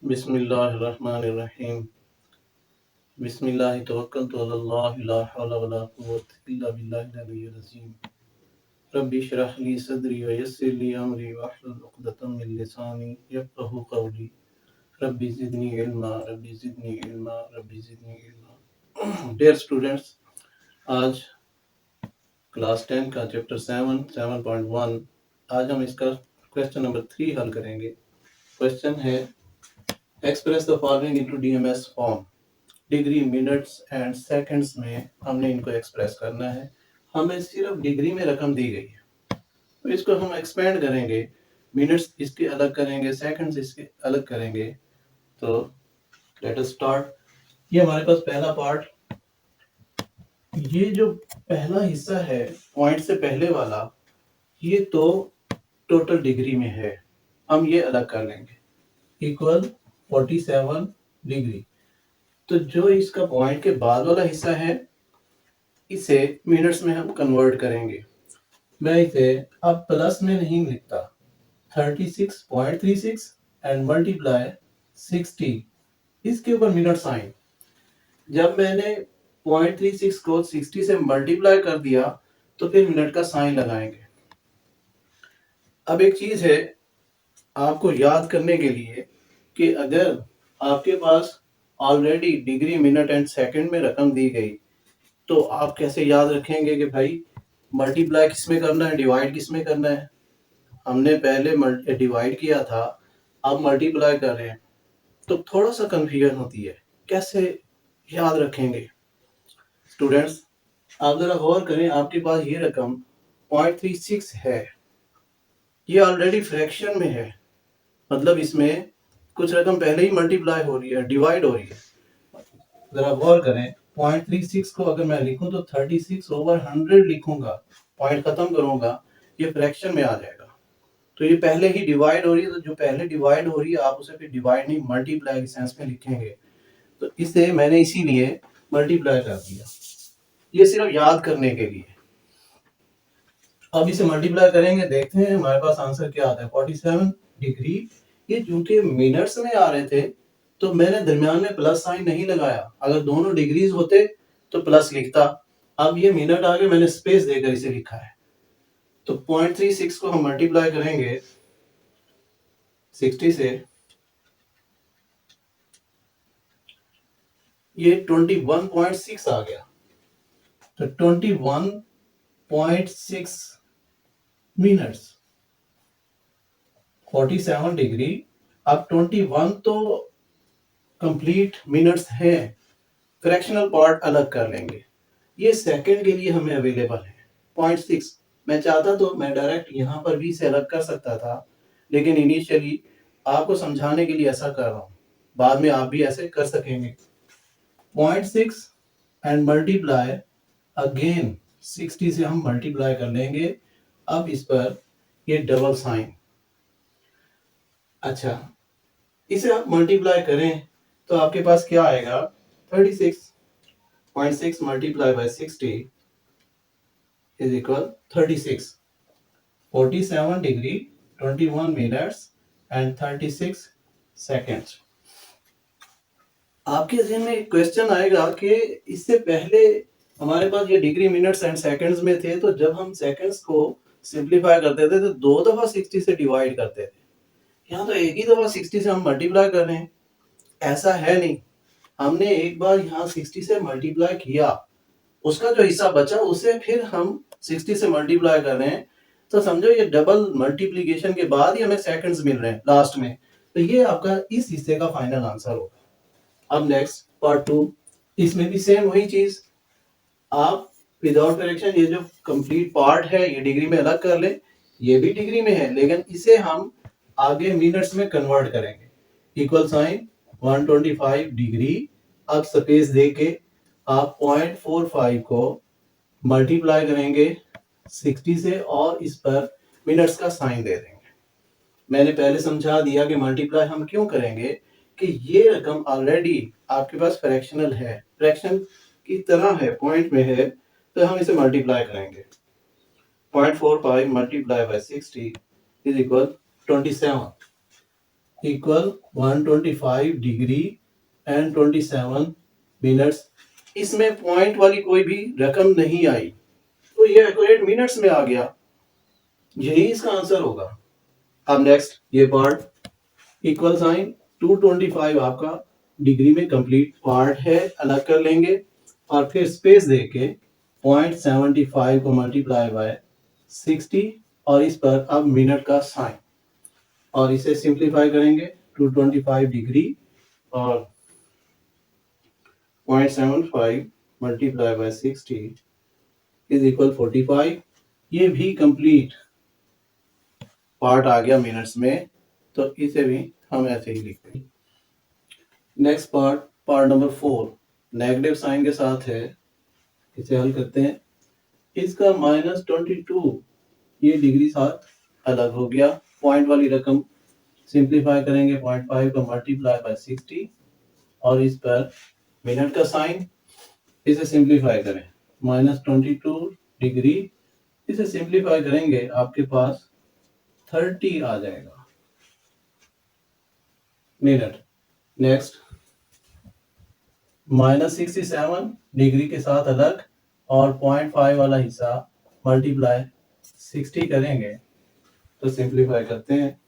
बिस्मिल्लाहिर्रहमानिर्रहीम। बिस्मिल्लाहि तवक्कलतु अलल्लाह ला हौला वला कुव्वता इल्ला बिल्लाहिल अलिय्यिल अज़ीम। रब्बि इश्रह ली सदरी व यस्सिर ली अमरी वहलुल उक़दतम मिन लिसानी यफ़क़हू क़ौली। Rabbi ज़िदनी इल्मा, rabbi ज़िदनी इल्मा, rabbi ज़िदनी इल्मा। Dear students, आज क्लास 10 का चैप्टर 7.1 आज हम इसका क्वेश्चन नंबर 3 हल करेंगे। क्वेश्चन है express the following into DMs form. Degree, minutes and seconds में हमने इनको एक्सप्रेस करना है। हमें सिर्फ डिग्री में रकम दी गई है, तो इसको हम एक्सपेंड करेंगे। मिनट्स इसके अलग करेंगे, सेकंड्स इसके अलग करेंगे। तो लेट अस स्टार्ट। ये हमारे पास पहला पार्ट, ये जो पहला हिस्सा है पॉइंट से पहले वाला, ये तो टोटल डिग्री में है, हम ये अलग कर लेंगे। Equal 47 degree. तो जो इसका पॉइंट के बाद वाला हिस्सा है, इसे मिनट्स में हम कन्वर्ट करेंगे। मैं इसे अब प्लस में नहीं लिखता, 36.36 एंड मल्टीप्लाई 60, इसके ऊपर मिनट साइन। जब मैंने 0.36 को 60 से मल्टीप्लाई कर दिया तो फिर मिनट का साइन लगाएंगे। अब एक चीज है आपको याद करने के लिए कि अगर आपके पास already degree, minute and second में रकम दी गई, तो आप कैसे याद रखेंगे कि भाई मल्टीप्लाई किस में करना है, डिवाइड किस में करना है। हमने पहले डिवाइड किया था, अब मल्टीप्लाई कर रहे हैं, तो थोड़ा सा कंफ्यूजन होती है, कैसे याद रखेंगे। स्टूडेंट्स, आप जरा गौर करें, आपके पास ये रकम 0.36 है, ये ऑलरेडी फ्रैक्शन में है, मतलब इसमें कुछ रकम पहले ही मल्टीप्लाई हो रही है, डिवाइड हो रही है। जरा गौर करें, 0.36 को अगर मैं लिखूं तो 36/100 लिखूंगा, पॉइंट खत्म करूंगा, ये फ्रैक्शन में आ जाएगा। तो ये पहले ही डिवाइड हो रही है, तो जो पहले डिवाइड हो रही है आप उसे फिर डिवाइड नहीं मल्टीप्लाई के सेंस में लिखेंगे। तो इसे मैंने इसीलिए मल्टीप्लाई कर दिया, ये सिर्फ याद करने के लिए। अब इसे मल्टीप्लाई करेंगे, देखते हैं हमारे पास आंसर क्या आता है। 47 डिग्री, ये चूंकि मिनट्स में आ रहे थे तो मैंने दरमियान में प्लस साइन नहीं लगाया, अगर दोनों डिग्रीज होते तो प्लस लिखता। अब ये मिनट आगे मैंने स्पेस देकर इसे लिखा है। तो 0.36 को हम मल्टीप्लाई करेंगे 60 से, ये 21.6 आ गया। तो 21.6 मिनट्स, 47 डिग्री। अब 21 तो कंप्लीट मिनट्स है, फ्रैक्शनल पार्ट अलग कर लेंगे। ये सेकंड के लिए हमें अवेलेबल है 0.6। मैं चाहता तो मैं डायरेक्ट यहाँ पर भी इसे अलग कर सकता था, लेकिन इनिशियली आपको समझाने के लिए ऐसा कर रहा हूँ, बाद में आप भी ऐसे कर सकेंगे। 0.6 एंड मल्टीप्लाई अगेन 60 से हम मल्टीप्लाई कर लेंगे। अब इस पर ये डबल साइन। अच्छा, इसे आप मल्टीप्लाई करें तो आपके पास क्या आएगा, 36.6 multiply by 60 is equal 36। 47 degree, 21 minutes and 36 seconds. आपके जहन में एक क्वेश्चन आएगा कि इससे पहले हमारे पास ये डिग्री, मिनट्स एंड सेकंड्स में थे, तो जब हम सेकंड्स को सिंपलीफाई करते थे तो 2 दफा 60 से डिवाइड करते थे, यहाँ तो एक ही दफा 60 से हम मल्टीप्लाई कर रहे हैं। ऐसा है नहीं, हमने एक बार यहाँ 60 से मल्टीप्लाई किया, उसका जो हिस्सा बचा उसे फिर हम 60 से मल्टीप्लाई कर रहे हैं। तो समझो ये डबल मल्टीप्लीकेशन के बाद ही हमें सेकंड्स मिल रहे हैं लास्ट में। तो ये आपका इस हिस्से का फाइनल आंसर होगा। अब नेक्स्ट पार्ट 2, इसमें भी सेम वही चीज, आप विदाउट करेक्शन ये जो कंप्लीट पार्ट है ये डिग्री में अलग कर ले, ये भी डिग्री में है, लेकिन इसे हम आगे मिनट्स में कन्वर्ट करेंगे। Equal sign 125 degree. अब स्पेस देके आप 0.45 को मल्टीप्लाई करेंगे 60 से और इस पर मिनट्स का साइन दे देंगे। मैंने पहले समझा दिया कि मल्टीप्लाई हम क्यों करेंगे, कि ये रकम ऑलरेडी आपके पास फ्रैक्शनल है, फ्रैक्शन की तरह है, पॉइंट में है, तो हम इसे मल्टीप्लाई करेंगे। 0.45 multiply by 60 is equal 27। Equal 125 degree and 27 minutes. इसमें पॉइंट वाली कोई भी रकम नहीं आई, तो ये एक्यूरेट मिनट्स में आ गया, यही इसका आंसर होगा। अब नेक्स्ट ये पार्ट इक्वल साइन 225 आपका डिग्री में कंप्लीट पार्ट है, अलग कर लेंगे और फिर स्पेस देके 0.75 को मल्टीप्लाई बाय 60 और इस पर अब मिनट का साइन और इसे सिंप्लीफाई करेंगे 225 डिग्री और 0.75 मल्टीप्लाई बाय 60 इज इक्वल 45। ये भी कंप्लीट पार्ट आ गया मिनट्स में, तो इसे भी हम ऐसे ही लिखते हैं। Next part, part number 4 negative sign के साथ है, इसे हल करते हैं। इसका -22 ये डिग्री साथ अलग हो गया, पॉइंट वाली रकम सिंप्लीफाई करेंगे 0.5 को मल्टीप्लाई बाय 60 और इस पर मिनट का साइन, इसे सिंप्लीफाई करें -22 डिग्री, इसे सिंप्लीफाई करेंगे आपके पास 30 आ जाएगा मिनट। नेक्स्ट -67 डिग्री के साथ अलग और 0.5 वाला हिस्सा मल्टीप्लाई 60 करेंगे, तो सिंप्लीफाई करते हैं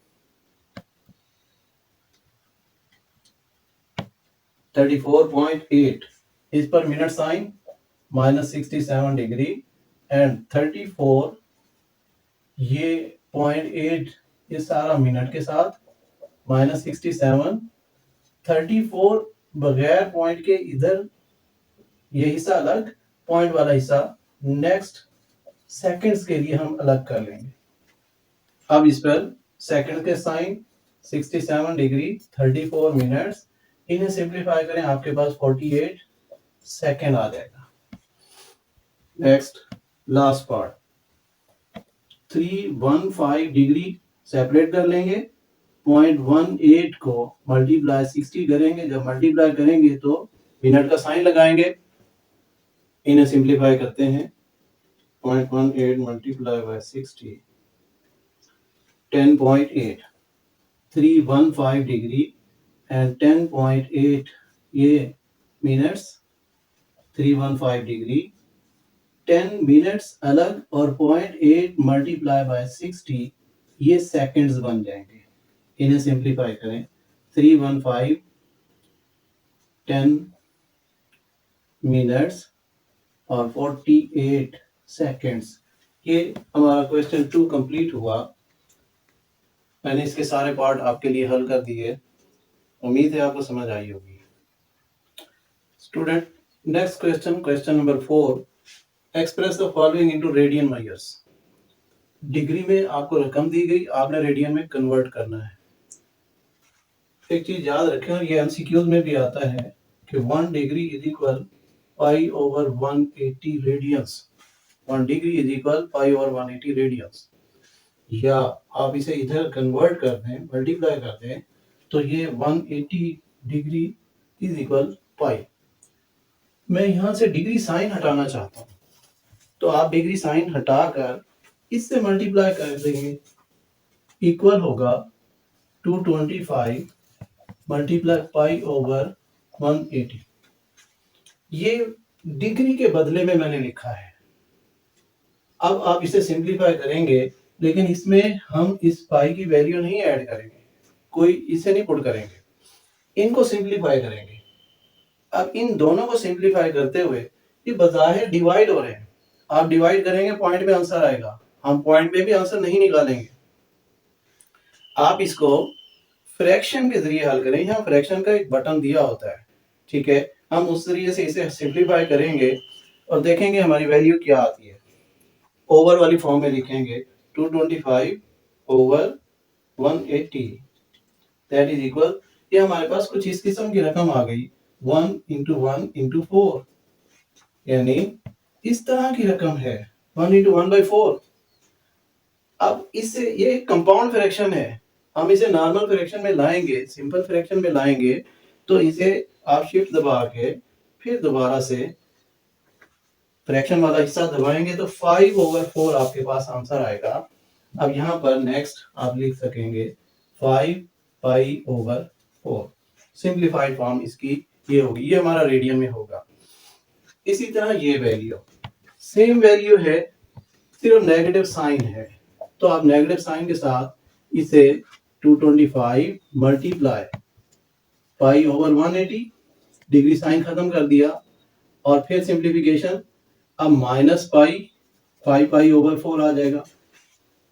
34.8, इस पर मिनट साइन -67 डिग्री एंड 34 ये 0.8 ये सारा मिनट के साथ -67 34 बगैर पॉइंट के इधर ये हिस्सा अलग, पॉइंट वाला हिस्सा नेक्स्ट सेकंड्स के लिए हम अलग कर लेंगे। अब इस पर सेकंड के साइन 67 डिग्री 34 मिनट्स, इन्हें सिंप्लीफाई करें आपके पास 48 सेकंड आ जाएगा। Next last part 315 degree separate कर लेंगे, 0.18 को मल्टीप्लाई 60 करेंगे, जब मल्टीप्लाई करेंगे तो मिनट का साइन लगाएंगे, इन्हें सिंप्लीफाई करते हैं 0.18 मल्टीप्लाई बाय 60 10.8 315 डिग्री एंड 10.8 ये मिनट्स, 315 डिग्री 10 मिनट्स अलग और 0.8 मल्टीप्लाई बाय 60 ये सेकंड्स बन जाएंगे, इन्हें सिंप्लीफाई करें 315 10 मिनट्स और 48 सेकंड्स। ये हमारा क्वेश्चन 2 कंप्लीट हुआ। मैंने इसके सारे पार्ट आपके लिए हल कर दिए, उम्मीद है आपको समझ आई होगी। Student next question, question number 4, express the following into radian measures. Degree में आपको रकम दी गई, आपने रेडियन में कन्वर्ट करना है। एक चीज याद रखें, और ये एमसीक्यूज में भी आता है कि 1 degree is equal pi over 180 radians. 1 degree is equal pi over 180 radians, या आप इसे इधर कन्वर्ट कर दें, मल्टीप्लाई कर दें, तो ये 180 डिग्री इज इक्वल पाई। मैं यहां से डिग्री साइन हटाना चाहता हूं, तो आप डिग्री साइन हटाकर इससे मल्टीप्लाई कर देंगे, इक्वल होगा 225 मल्टीप्लाई पाई ओवर 180। ये डिग्री के बदले में मैंने लिखा है। अब आप इसे सिंप्लीफाई करेंगे, लेकिन इसमें हम इस पाई की वैल्यू नहीं ऐड करेंगे, कोई इसे नहीं पुट करेंगे, इनको सिंप्लीफाई करेंगे। अब इन दोनों को सिंप्लीफाई करते हुए ये बज़ाहिर डिवाइड हो रहे हैं, आप डिवाइड करेंगे पॉइंट में आंसर आएगा, हम पॉइंट में भी आंसर नहीं निकालेंगे। आप इसको फ्रैक्शन के जरिए हल करें, यहाँ फ्रैक्शन का एक बटन दिया होता है, ठीक है, हम उस तरीके से इसे सिंप्लीफाई करेंगे और देखेंगे हमारी वैल्यू क्या आती है। ओवर वाली फॉर्म में लिखेंगे 225 ओवर 180 दैट इज इक्वल, ये हमारे पास कुछ इस किस्म की रकम आ गई 1 into 1 into 4, यानी इस तरह की रकम है 1 into 1 by 4। अब इससे ये एक कंपाउंड फ्रैक्शन है, हम इसे नॉर्मल फ्रैक्शन में लाएंगे, सिंपल फ्रैक्शन में लाएंगे, तो इसे आप शिफ्ट दबा के फिर दोबारा से फ्रैक्शन वाला हिस्सा दबाएंगे तो 5/4 आपके पास आंसर आएगा। अब यहाँ पर नेक्स्ट आप लिख सकेंगे 5 π/4। सिंप्लीफाइड फॉर्म इसकी ये होगी, ये हमारा रेडियन में होगा। इसी तरह ये वैल्यू सेम वैल्यू है, सिर्फ नेगेटिव साइन है, तो आप नेगेटिव साइन के साथ इसे 225 मल्टीप्लाई π/180, डिग्री साइन खत्म कर दिया और फिर सिंप्लीफिकेशन, अब माइनस पाई 5π/4 आ जाएगा,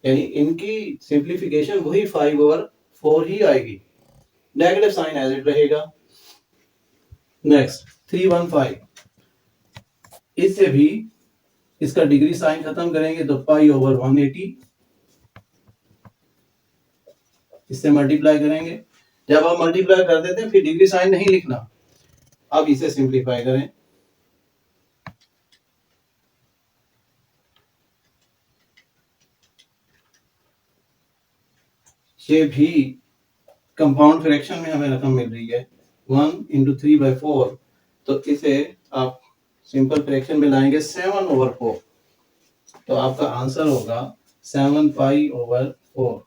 यानी इनकी सिंप्लीफिकेशन वही 5/4 ही आएगी, नेगेटिव साइन एज इट रहेगा। नेक्स्ट 315, इससे भी इसका डिग्री साइन खत्म करेंगे तो π/180, इससे मल्टीप्लाई करेंगे। जब आप मल्टीप्लाई कर देते हैं फिर डिग्री साइन नहीं लिखना, अब इसे सिंप्लीफाई करें। ये भी कंपाउंड फ्रैक्शन में हमें रकम मिल रही है 1 × 3/4, तो इसे आप सिंपल फ्रैक्शन में लाएंगे 7/4, तो आपका आंसर होगा 7π/4।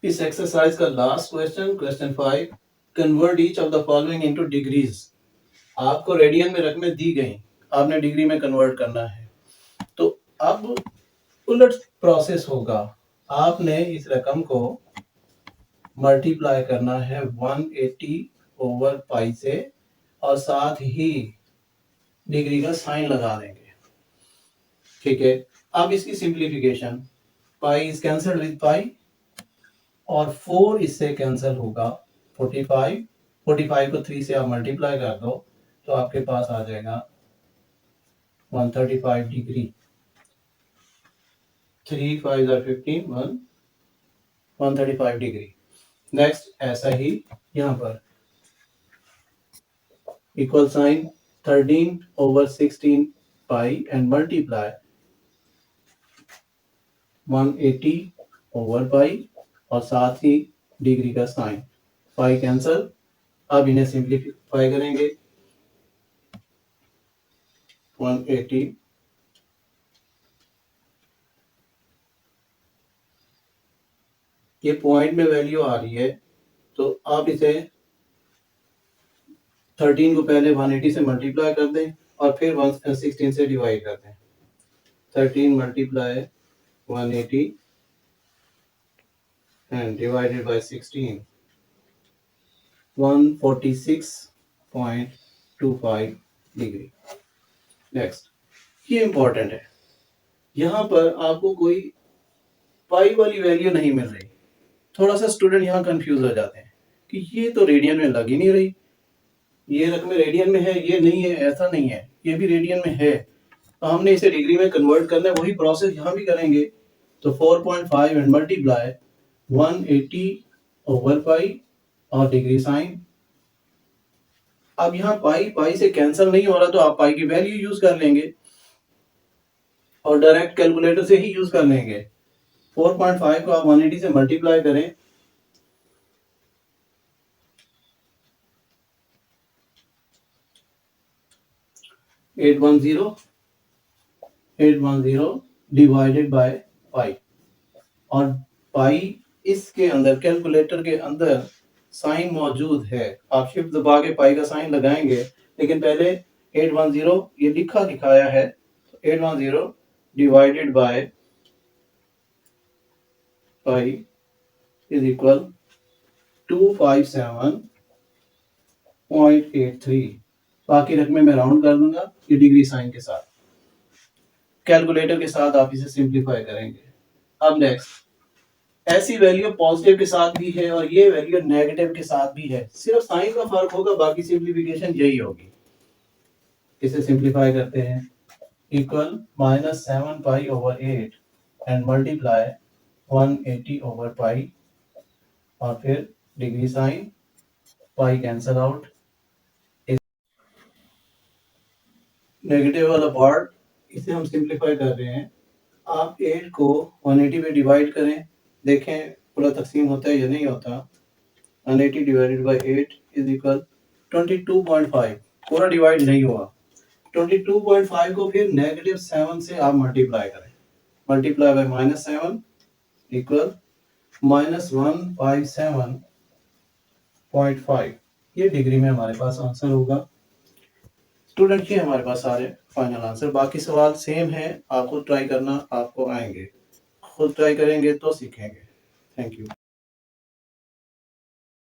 इस एक्सरसाइज का last question, question 5, convert each of the following into degrees. आपको रेडियन में रकमें दी गई, आपने डिग्री में कन्वर्ट करना है, तो अब उलट प्रोसेस होगा, आपने इस रकम को मल्टीप्लाई करना है 180/π से और साथ ही डिग्री का साइन लगा देंगे, ठीक है। अब इसकी simplification, pi is cancelled with pi और 4 इससे कैंसिल होगा, 45 को 3 से आप मल्टीप्लाई कर दो तो आपके पास आ जाएगा 135 डिग्री, 3 5 15 135 डिग्री। नेक्स्ट ऐसा ही यहाँ पर इक्वल साइन 13/16 एंड मल्टीप्लाई 180/π और साथ ही डिग्री का साइन, पाई कैंसल। अब इन्हें सिंप्लीफाई करेंगे, 180 ये पॉइंट में वैल्यू आ रही है, तो आप इसे 13 को पहले 180 से मल्टीप्लाई कर दें और फिर 16 से डिवाइड कर दें। 13 × 180 and divided by 16, 146.25 degree. Next, ये इंपॉर्टेंट है, यहाँ पर आपको कोई पाई वाली वैल्यू नहीं मिल रही। थोड़ा सा स्टूडेंट यहाँ कंफ्यूज हो जाते हैं कि ये तो रेडियन में लग ही नहीं रही, ये रकम रेडियन में है, ये नहीं है, ऐसा नहीं है, ये भी रेडियन में है, तो हमने इसे डिग्री में कन्वर्ट करना है, वही प्रोसेस यहाँ भी करेंगे। तो 4.5 एंड मल्टीप्लाई 180/π और डिग्री साइन। अब यहाँ पाई से कैंसिल नहीं हो रहा, तो आप पाई की वैल्यू यूज कर लेंगे और डायरेक्ट कैलकुलेटर से ही यूज कर लेंगे। 4.5 को आप 180 से मल्टीप्लाई करें, eight one zero divided by pi, और पाई इसके अंदर कैलकुलेटर के अंदर साइन मौजूद है, आप शिफ्ट दबा के पाई का साइन लगाएंगे, लेकिन पहले 810 ये लिखा दिखाया है, 810 divided by pi is equal 257.83। बाकी रकमें मैं राउंड कर दूंगा ये डिग्री साइन के साथ, कैलकुलेटर के साथ आप इसे सिंप्लीफाई करेंगे। अब नेक्स्ट, ऐसी वैल्यू पॉजिटिव के साथ भी है और ये वैल्यू नेगेटिव के साथ भी है, सिर्फ साइन का फर्क होगा, बाकी सिंप्लीफिकेशन यही होगी। इसे सिंप्लीफाई करते हैं, इक्वल -7π/8 एंड मल्टीप्लाई 180/π और फिर डिग्री साइन, पाई कैंसल आउट, नेगेटिव वाला पार्ट इसे हम सिंप्लीफाई कर रहे हैं। आप 8 को 180 में डिवाइड करें, देखें पूरा तकसीम होता है या नहीं होता। 180 डिवाइडेड बाय 8 इज इक्वल 22.5, पूरा डिवाइड नहीं हुआ। 22.5 को फिर -7 से आप मल्टीप्लाई करें, मल्टीप्लाई बाय -7 इक्वल -157.5। ये डिग्री में हमारे पास आंसर होगा। स्टूडेंट के हमारे पास सारे फाइनल आंसर। बाकी सवाल सेम है, आप खुद ट्राई करना, आपको आएंगे। खुद ट्राई करेंगे तो सीखेंगे। Thank you.